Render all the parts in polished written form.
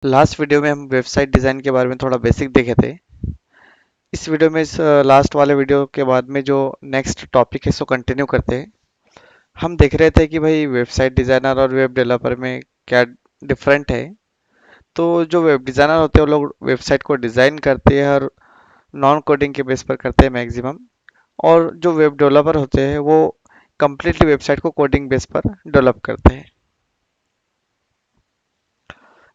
Last video में हम website design के बारे में थोड़ा बेसिक देखे थे। इस वीडियो में इस लास्ट वाले वीडियो के बाद में जो नेक्स्ट टॉपिक है इसको कंटिन्यू करते हैं। हम देख रहे थे कि भाई वेबसाइट डिज़ाइनर और वेब डेवलपर में क्या डिफरेंट है। तो जो वेब डिज़ाइनर होते हैं वो लोग वेबसाइट को डिज़ाइन करते हैं और नॉन कोडिंग के बेस पर करते हैं मैक्सिमम। और जो वेब डेवलपर होते हैं वो कम्प्लीटली वेबसाइट को कोडिंग बेस पर डेवलप करते हैं।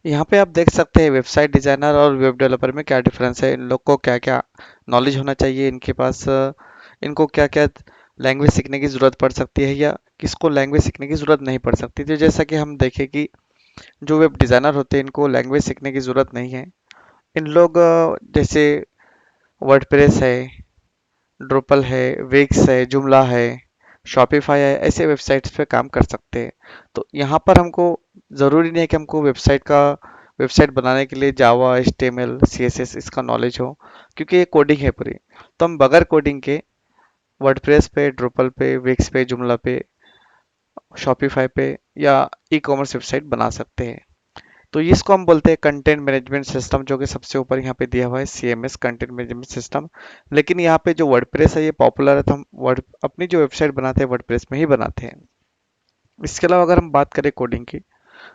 यहाँ पे आप देख सकते हैं वेबसाइट डिज़ाइनर और वेब डेवलपर में क्या डिफरेंस है, इन लोग को क्या क्या नॉलेज होना चाहिए, इनके पास इनको क्या क्या लैंग्वेज सीखने की ज़रूरत पड़ सकती है या किसको लैंग्वेज सीखने की ज़रूरत नहीं पड़ सकती। तो जैसा कि हम देखें कि जो वेब डिज़ाइनर होते हैं इनको लैंग्वेज सीखने की ज़रूरत नहीं है। इन लोग जैसे वर्डप्रेस है, ड्रुपल है, विक्स है, जुमला है, शॉपिफाई है, ऐसे वेबसाइट्स पे काम कर सकते हैं। तो यहाँ पर हमको ज़रूरी नहीं है कि हमको वेबसाइट बनाने के लिए जावा, एचटीएमएल, सीएसएस इसका नॉलेज हो, क्योंकि ये कोडिंग है पूरी। तो हम बगैर कोडिंग के वर्डप्रेस पे, ड्रुपल पे, विक्स पे, जुमला पे, शॉपिफाई पे या ई कॉमर्स वेबसाइट बना सकते हैं। तो इसको हम बोलते हैं कंटेंट मैनेजमेंट सिस्टम, जो कि सबसे ऊपर यहाँ पे दिया हुआ है सीएमएस, कंटेंट मैनेजमेंट सिस्टम। लेकिन यहाँ पे जो वर्डप्रेस है ये पॉपुलर है, तो हम वर्ड अपनी जो वेबसाइट बनाते हैं वर्डप्रेस में ही बनाते हैं। इसके अलावा अगर हम बात करें कोडिंग की,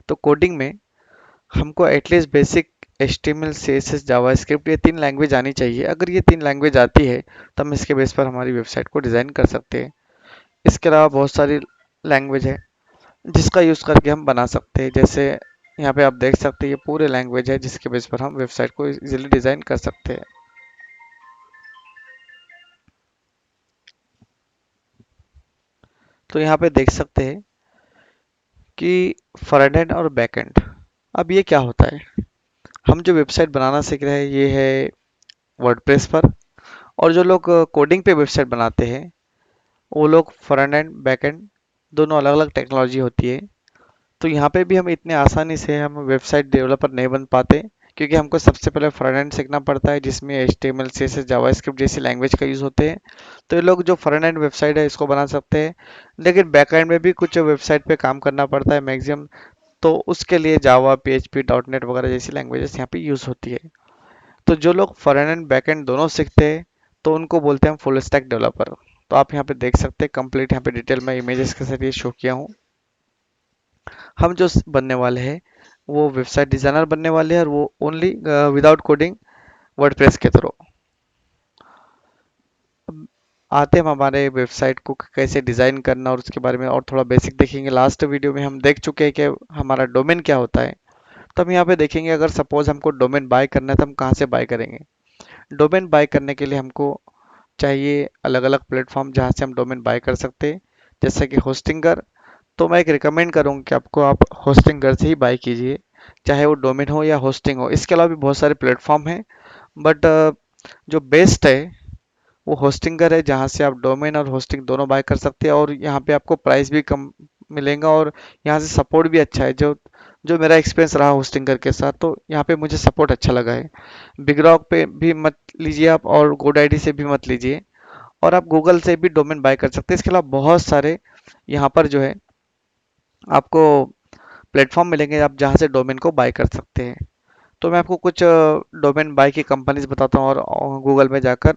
तो कोडिंग में हमको at least basic HTML, CSS, JavaScript ये 3 लैंग्वेज आनी चाहिए। अगर ये 3 लैंग्वेज आती है तो हम इसके बेस पर हमारी वेबसाइट को डिज़ाइन कर सकते हैं। इसके अलावा बहुत सारी लैंग्वेज है जिसका यूज़ करके हम बना सकते हैं। जैसे यहाँ पे आप देख सकते हैं ये पूरे लैंग्वेज है जिसके बेस पर हम वेबसाइट को इजीली डिज़ाइन कर सकते हैं। तो यहाँ पे देख सकते हैं कि फ्रंट एंड और बैक एंड। अब ये क्या होता है, हम जो वेबसाइट बनाना सीख रहे हैं ये है वर्डप्रेस पर, और जो लोग कोडिंग पे वेबसाइट बनाते हैं वो लोग फ्रंट एंड बैक एंड दोनों अलग अलग टेक्नोलॉजी होती है। तो यहाँ पे भी हम इतने आसानी से हम वेबसाइट डेवलपर नहीं बन पाते, क्योंकि हमको सबसे पहले फ्रंट एंड सीखना पड़ता है जिसमें HTML, CSS, जावास्क्रिप्ट जैसी लैंग्वेज का यूज़ होते हैं। तो ये लोग जो फ्रंट एंड वेबसाइट है इसको बना सकते हैं। लेकिन बैक एंड में भी कुछ वेबसाइट पे काम करना पड़ता है मैक्सिमम, तो उसके लिए जावा, PHP, डॉट नेट वगैरह जैसी लैंग्वेजेस यहाँ पे यूज़ होती है। तो जो लोग फ्रंट एंड बैक एंड दोनों सीखते हैं तो उनको बोलते हैं हम फुल स्टैक डेवलपर। तो आप यहाँ पे देख सकते हैं कंप्लीट यहाँ पे डिटेल में इमेजेस के साथ ये शो किया हूँ। हम जो बनने वाले हैं वो वेबसाइट डिज़ाइनर बनने वाले हैं, और वो ओनली विदाउट कोडिंग वर्डप्रेस के थ्रू। अब आते हैं हम हमारे वेबसाइट को कैसे डिज़ाइन करना और उसके बारे में और थोड़ा बेसिक देखेंगे। लास्ट वीडियो में हम देख चुके हैं कि हमारा डोमेन क्या होता है। तो हम यहाँ पे देखेंगे अगर सपोज हमको डोमेन बाय करना है तो हम कहाँ से बाय करेंगे। डोमेन बाय करने के लिए हमको चाहिए अलग अलग प्लेटफॉर्म जहाँ से हम डोमेन बाय कर सकते हैं, जैसे कि होस्टिंगर। तो मैं एक रिकमेंड करूँगा कि आपको आप होस्टिंगर से ही बाय कीजिए, चाहे वो डोमेन हो या होस्टिंग हो। इसके अलावा भी बहुत सारे प्लेटफॉर्म हैं, बट जो बेस्ट है वो होस्टिंगर है, जहाँ से आप डोमेन और होस्टिंग दोनों बाय कर सकते हैं, और यहाँ पे आपको प्राइस भी कम मिलेगा और यहाँ से सपोर्ट भी अच्छा है। जो जो मेरा एक्सपीरियंस रहा होस्टिंगर के साथ, तो यहाँ पे मुझे सपोर्ट अच्छा लगा है। बिगरॉक पे भी मत लीजिए आप, और GoDaddy से भी मत लीजिए, और आप गूगल से भी डोमेन बाय कर सकते हैं। इसके अलावा बहुत सारे यहाँ पर जो है आपको प्लेटफॉर्म मिलेंगे आप जहाँ से डोमेन को बाय कर सकते हैं। तो मैं आपको कुछ डोमेन बाय की कंपनीज बताता हूँ और गूगल में जाकर।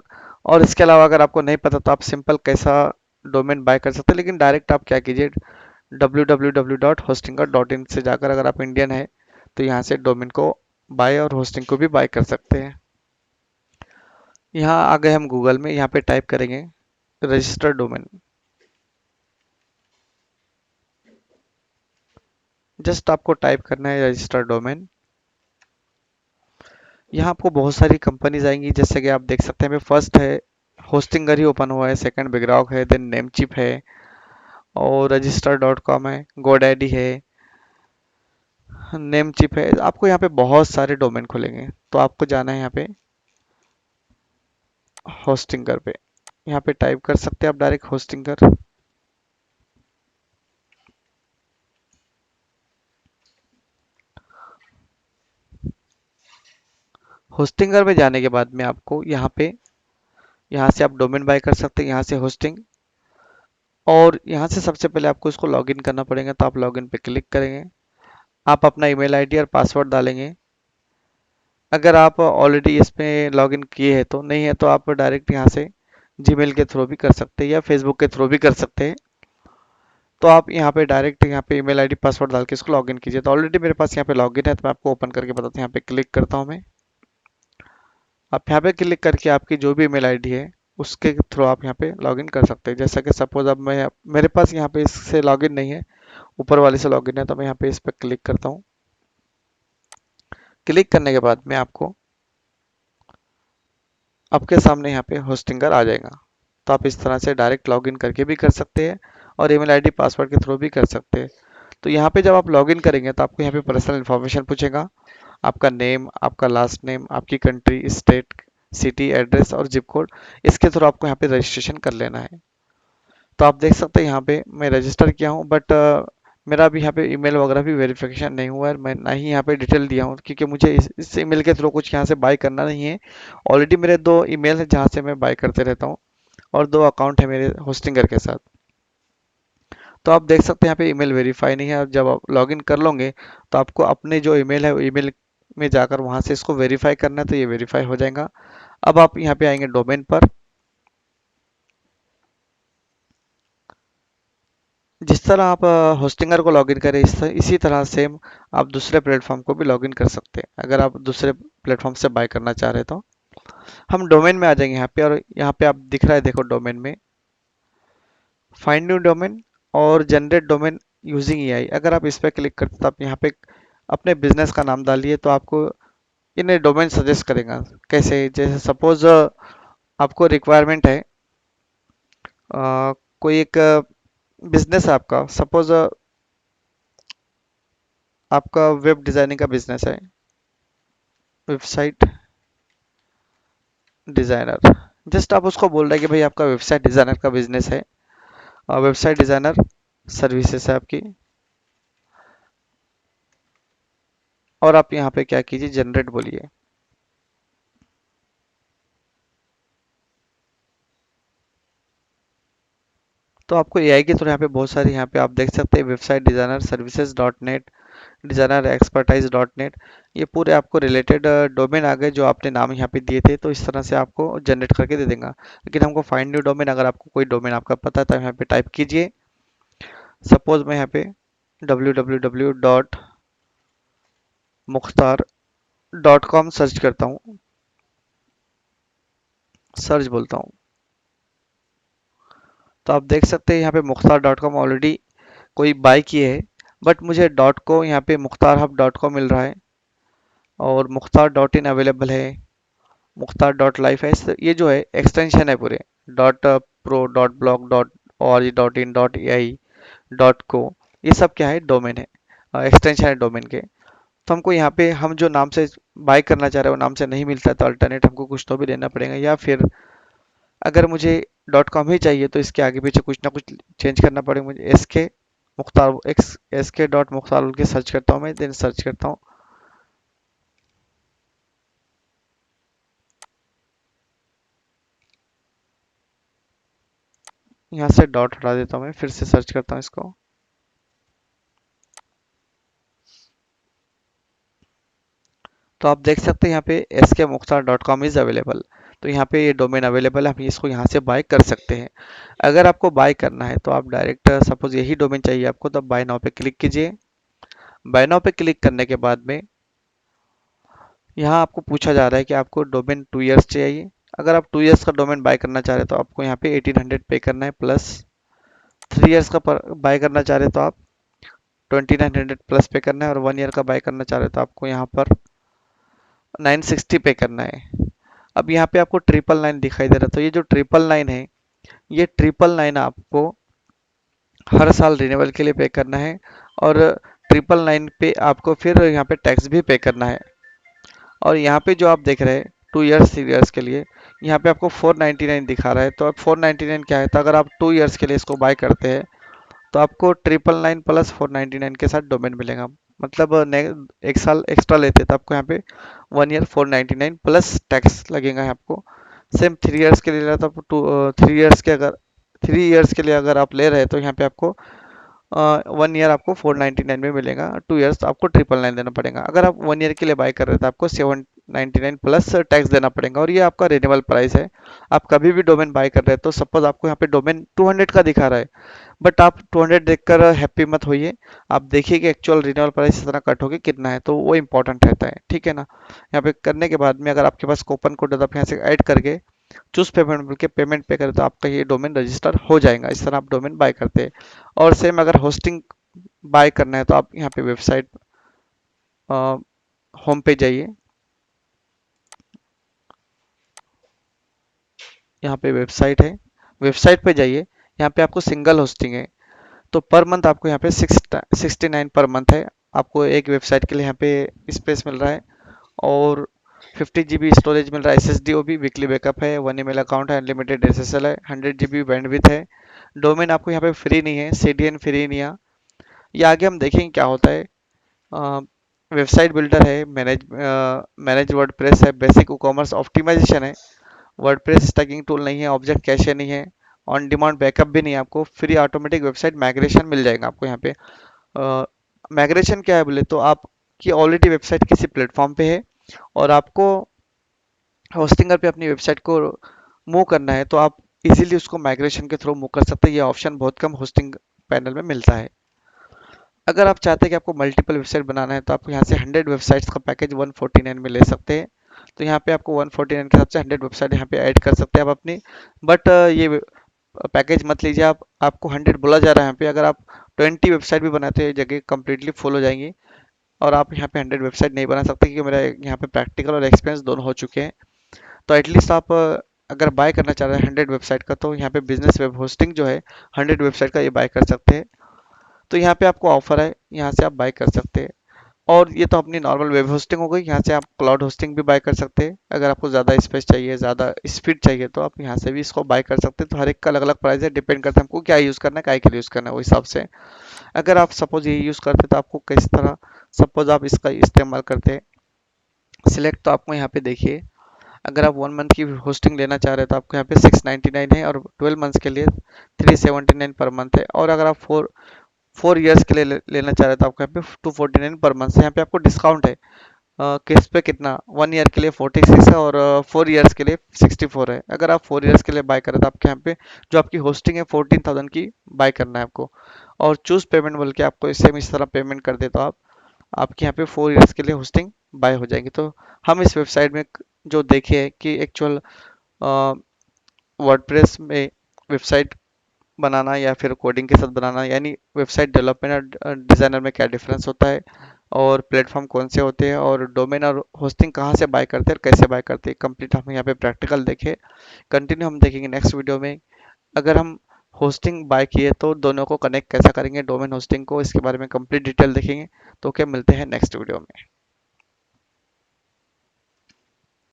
और इसके अलावा अगर आपको नहीं पता तो आप सिंपल कैसा डोमेन बाय कर सकते हैं, लेकिन डायरेक्ट आप क्या कीजिए www.hostinger.in से जाकर, अगर आप इंडियन है तो यहाँ से डोमेन को बाय और होस्टिंग को भी बाय कर सकते हैं। यहाँ आ गए हम गूगल में, यहाँ पे टाइप करेंगे रजिस्टर डोमेन। जस्ट आपको टाइप करना है रजिस्टर डोमेन। यहाँ आपको बहुत सारी कंपनीज आएंगी, जैसे कि आप देख सकते हैं फर्स्ट है होस्टिंगर ही ओपन हुआ है, सेकंड बिगरॉक है, देन नेमचिप है, और रजिस्टर.com है, GoDaddy है, नेमचिप है। आपको यहाँ पे बहुत सारे डोमेन खुलेंगे, तो आपको जाना है यहाँ पे होस्टिंगर पे। यहाँ पे टाइप कर सकते हैं आप डायरेक्ट होस्टिंगर। होस्टिंगर में जाने के बाद में आपको यहाँ से आप डोमेन बाय कर सकते हैं, यहाँ से होस्टिंग, और यहाँ से सबसे पहले आपको इसको लॉगिन करना पड़ेगा। तो आप लॉगिन पे क्लिक करेंगे, आप अपना ईमेल आईडी और पासवर्ड डालेंगे, अगर आप ऑलरेडी इसमें लॉगिन किए हैं तो, नहीं है तो आप डायरेक्ट यहाँ से जीमेल के थ्रू भी कर सकते हैं या फेसबुक के थ्रू भी कर सकते हैं। तो आप यहाँ पे डायरेक्ट यहाँ पे ईमेल आईडी पासवर्ड डाल के इसको लॉगिन कीजिए। तो ऑलरेडी मेरे पास यहाँ पे लॉगिन है, तो मैं आपको ओपन करके बताता हूँ। यहाँ पे क्लिक करता हूँ मैं। आप यहाँ पे क्लिक करके आपकी जो भी ईमेल आईडी है उसके थ्रू आप यहाँ पे लॉगिन कर सकते हैं। जैसा कि सपोज अब मैं, मेरे पास यहाँ पे इससे लॉगिन नहीं है, ऊपर वाले से लॉगिन है, तो मैं यहाँ पे इस पर क्लिक करता हूँ। क्लिक करने के बाद में आपको, आपके सामने यहाँ पे होस्टिंगर आ जाएगा। तो आप इस तरह से डायरेक्ट लॉगिन करके भी कर सकते हैं और ईमेल आईडी पासवर्ड के थ्रू भी कर सकते हैं। तो यहाँ पे जब आप लॉगिन करेंगे तो आपको यहाँ पे पर्सनल इन्फॉर्मेशन पूछेगा, आपका नेम, आपका लास्ट नेम, आपकी कंट्री, स्टेट, सिटी, एड्रेस और जिप कोड। इसके थ्रू आपको यहाँ पे रजिस्ट्रेशन कर लेना है। तो आप देख सकते हैं यहाँ पे मैं रजिस्टर किया हूँ, बट मेरा अभी यहाँ पे ईमेल वगैरह भी वेरिफिकेशन नहीं हुआ है। मैं ना ही यहाँ पे डिटेल दिया हूँ, क्योंकि मुझे इस ईमेल के थ्रू कुछ यहाँ से बाय करना नहीं है। ऑलरेडी मेरे 2 ईमेल है जहाँ से मैं बाय करते रहता हूँ और 2 अकाउंट है मेरे होस्टिंगर के साथ। तो आप देख सकते हैं यहाँ पे ईमेल वेरीफाई नहीं है। और जब आप लॉगिन कर लोगे तो आपको अपने जो ईमेल है वो ईमेल में जाकर वहाँ से इसको वेरीफाई करना है, तो ये वेरीफाई हो जाएगा। अब आप यहाँ पे आएंगे डोमेन पर। जिस तरह आप होस्टिंगर को लॉगिन करें, इसी तरह सेम आप दूसरे प्लेटफॉर्म को भी लॉगिन कर सकते हैं, अगर आप दूसरे प्लेटफॉर्म से बाय करना चाह रहे हैं तो। हम डोमेन में आ जाएंगे यहाँ पे, और यहाँ पे आप दिख रहा है, देखो डोमेन में फाइंड न्यू डोमेन और जनरेट डोमेन यूजिंग एआई। अगर आप इस पर क्लिक करते तो आप यहाँ पे अपने बिजनेस का नाम डालिए, तो आपको इन्हें डोमेन सजेस्ट करेगा। कैसे, जैसे सपोज आपको रिक्वायरमेंट है, कोई एक बिजनेस है आपका, सपोज आपका वेब डिजाइनिंग का बिजनेस है, वेबसाइट डिजाइनर। जस्ट आप उसको बोल रहे हैं कि भाई आपका वेबसाइट डिजाइनर का बिजनेस है, वेबसाइट डिजाइनर सर्विसेज है आपकी। और आप यहाँ पे क्या कीजिए, जनरेट बोलिए। तो आपको एआई के थ्रू यहाँ पे बहुत सारी, यहाँ पे आप देख सकते हैं website designer services dot net, designer expertise dot net, ये पूरे आपको रिलेटेड डोमेन आ गए जो आपने नाम यहाँ पे दिए थे। तो इस तरह से आपको जनरेट करके दे देगा। लेकिन हमको फाइंड न्यू डोमेन, अगर आपको कोई डोमेन आपका पता है तो यहाँ पे टाइप कीजिए। सपोज मैं यहाँ पे www.mukhtar.com सर्च करता हूँ, सर्च बोलता हूँ। तो आप देख सकते हैं यहाँ पे mukhtar.com ऑलरेडी कोई बाय किए है, बट मुझे डॉट को यहाँ पे मुख्तार हब डॉट को मिल रहा है, और मुख्तार डॉट इन अवेलेबल है, मुख्तार डॉट लाइफ है। ये जो है एक्सटेंशन है पूरे, dot pro, dot blog, dot org, dot in, dot A I, dot co, ये सब क्या है, डोमेन है, एक्सटेंशन है डोमेन के। तो हमको यहाँ पे हम जो नाम से बाय करना चाह रहे हैं वो नाम से नहीं मिलता है, तो अल्टरनेट हमको कुछ तो भी देना पड़ेगा। या फिर अगर मुझे डॉट कॉम ही चाहिए तो इसके आगे पीछे कुछ ना कुछ चेंज करना पड़ेगा मुझे। एस के मुख्तार, एस के डॉट मुख्तार के सर्च करता हूँ मैं, देन सर्च करता हूँ। यहाँ से डॉट हटा देता हूँ मैं, फिर से सर्च करता हूँ इसको। तो आप देख सकते हैं यहाँ पे एस के Mukhtar dot com is available. तो यहाँ पे ये डोमेन अवेलेबल है, हम इसको यहाँ से बाय कर सकते हैं। अगर आपको बाय करना है तो आप डायरेक्ट, सपोज यही डोमेन चाहिए आपको, तो बाय नाउ पे क्लिक कीजिए। बाय नाउ पे क्लिक करने के बाद में यहाँ आपको पूछा जा रहा है कि आपको डोमेन 2 ईयर्स चाहिए। अगर आप 2 ईयर्स का डोमेन बाय करना चाह रहे हैं तो आपको यहाँ पे 1800 पे करना है, प्लस 3 ईयर्स का बाय करना चाह रहे हैं तो आप 2900 प्लस पे करना है, और 1 ईयर का बाय करना चाह रहे हैं तो आपको यहाँ पर 960 पे करना है। अब यहाँ पे आपको 999 दिखाई दे रहा है, तो ये जो 999 है, ये 999 आपको हर साल रिन्यूअल के लिए पे करना है, और 999 पे आपको फिर यहाँ पे टैक्स भी पे करना है। और यहाँ पे जो आप देख रहे हैं 2 ईयर्स 3 ईयर्स के लिए, यहाँ पे आपको 499 दिखा रहा है। तो अब 499 क्या है, तो अगर आप 2 ईयर्स के लिए इसको बाय करते हैं तो आपको 999 प्लस 499 के साथ डोमेन मिलेगा। मतलब एक साल एक्स्ट्रा लेते तो आपको यहाँ पे 1 ईयर 499 प्लस टैक्स लगेगा आपको। सेम 3 ईयर्स के लिए ले रहा था, 3 ईयर्स के लिए अगर आप ले रहे हैं तो यहाँ पे आपको 1 ईयर आपको 499 में मिलेगा, 2 ईयर्स आपको 999 देना पड़ेगा। अगर आप 1 ईयर के लिए बाय कर रहे हैं तो आपको $699 प्लस टैक्स देना पड़ेगा, और ये आपका रिन्यूअल प्राइस है। आप कभी भी डोमेन बाय कर रहे हैं तो सपोज आपको यहाँ पे डोमेन 200 का दिखा रहा है, बट आप 200 देखकर हैप्पी मत होइए। आप देखिए कि एक्चुअल रिन्यूअल प्राइस इतना कट होके कितना है, तो वो इंपॉर्टेंट रहता है, ठीक है ना। यहाँ पे करने के बाद में अगर आपके पास कूपन कोड है तो आप यहाँ से ऐड करके चूज पेमेंट बोल के पेमेंट पे करें तो आपका ये डोमेन रजिस्टर हो जाएगा। इस तरह आप डोमेन बाय करते हैं। और सेम अगर होस्टिंग बाय करना है तो आप यहाँ पे वेबसाइट होम पे जाइए, यहाँ पे वेबसाइट है, वेबसाइट पे जाइए, यहाँ पे आपको सिंगल होस्टिंग है तो पर मंथ आपको यहाँ पे 69 पर मंथ है। आपको एक वेबसाइट के लिए यहाँ पे स्पेस मिल रहा है, और 50 GB स्टोरेज मिल रहा है, SSD, वो भी वीकली बैकअप है, 1 email अकाउंट है, अनलिमिटेड SSL है, 100 GB बैंडविड्थ है। डोमेन आपको यहाँ पे फ्री नहीं है, CDN फ्री नहीं है। ये आगे हम देखेंगे क्या होता है। वेबसाइट बिल्डर है, मैनेज वर्डप्रेस है, बेसिक ई कॉमर्स ऑप्टिमाइजेशन है, वर्डप्रेस स्टैकिंग टूल नहीं है, ऑब्जेक्ट कैशे नहीं है, ऑन डिमांड बैकअप भी नहीं है, आपको फ्री ऑटोमेटिक वेबसाइट माइग्रेशन मिल जाएगा आपको यहाँ पे। माइग्रेशन क्या है बोले तो आपकी ऑलरेडी वेबसाइट किसी प्लेटफॉर्म पे है और आपको होस्टिंगर पे अपनी वेबसाइट को मूव करना है, तो आप इजीली उसको माइग्रेशन के थ्रू मूव कर सकते हैं। ये ऑप्शन बहुत कम होस्टिंग पैनल में मिलता है। अगर आप चाहते हैं कि आपको मल्टीपल वेबसाइट बनाना है तो आप यहाँ से 100 वेबसाइट्स का पैकेज 149 में ले सकते हैं। तो यहाँ पे आपको 149 के हिसाब से 100 वेबसाइट यहाँ पे ऐड कर सकते हैं आप अपनी। बट ये पैकेज मत लीजिए आप, आपको 100 बोला जा रहा है यहाँ पे। अगर आप 20 वेबसाइट भी बनाते हैं जगह कंप्लीटली फुल हो जाएंगी, और आप यहाँ पे 100 वेबसाइट नहीं बना सकते क्योंकि मेरा यहाँ पे प्रैक्टिकल और एक्सपीरियंस दोनों हो चुके हैं। तो एटलीस्ट आप अगर बाय करना चाह रहे हैं 100 वेबसाइट का, तो यहाँ पे बिजनेस वेब होस्टिंग जो है 100 वेबसाइट का ये बाय कर सकते हैं। तो यहाँ पे आपको ऑफर है, यहाँ से आप बाय कर सकते हैं। और ये तो अपनी नॉर्मल वेब होस्टिंग हो गई। यहाँ से आप क्लाउड होस्टिंग भी बाय कर सकते हैं। अगर आपको ज़्यादा स्पेस चाहिए, ज़्यादा स्पीड चाहिए, तो आप यहाँ से भी इसको बाय कर सकते हैं। तो हर एक का अलग अलग प्राइस है, डिपेंड करता है हमको क्या यूज़ करना है, काय के लिए यूज़ करना है, वो हिसाब से। अगर आप सपोज ये यूज़ करते हैं तो आपको किस तरह, सपोज आप इसका इस्तेमाल करते हैं सिलेक्ट, तो आपको यहाँ पे देखिए, अगर आप 1 मंथ की होस्टिंग लेना चाह रहे हैं तो आपको यहाँ पे 699 है, और 12 मंथ्स के लिए 379 पर मंथ है। और अगर आप 4 ईयर्स के लिए लेना चाह रहे हैं तो आपको यहाँ पे 249 पर मंथ से। यहाँ पे आपको डिस्काउंट है। किस पे कितना, 1 ईयर के लिए 46 है, और 4 ईयर्स के लिए 64 है। अगर आप 4 ईयर्स के लिए बाय करें तो आपके यहाँ पे जो आपकी होस्टिंग है 14,000 की बाय करना है आपको। और चूज पेमेंट बोल के आपको सेम इस तरह पेमेंट कर दे तो आप आपके यहाँ पे 4 ईयर्स के लिए होस्टिंग बाय हो जाएगी। तो हम इस वेबसाइट में जो देखे है कि एक्चुअल वर्डप्रेस में वेबसाइट बनाना या फिर कोडिंग के साथ बनाना, यानी वेबसाइट डेवलपमेंट और डिज़ाइनर में क्या डिफरेंस होता है, और प्लेटफॉर्म कौन से होते हैं, और डोमेन और होस्टिंग कहाँ से बाय करते हैं और कैसे बाय करते हैं, कंप्लीट हम यहाँ पे प्रैक्टिकल देखे। कंटिन्यू हम देखेंगे नेक्स्ट वीडियो में। अगर हम होस्टिंग बाय किए तो दोनों को कनेक्ट कैसा करेंगे, डोमेन होस्टिंग को, इसके बारे में कंप्लीट डिटेल देखेंगे। तो क्या, मिलते हैं नेक्स्ट वीडियो में।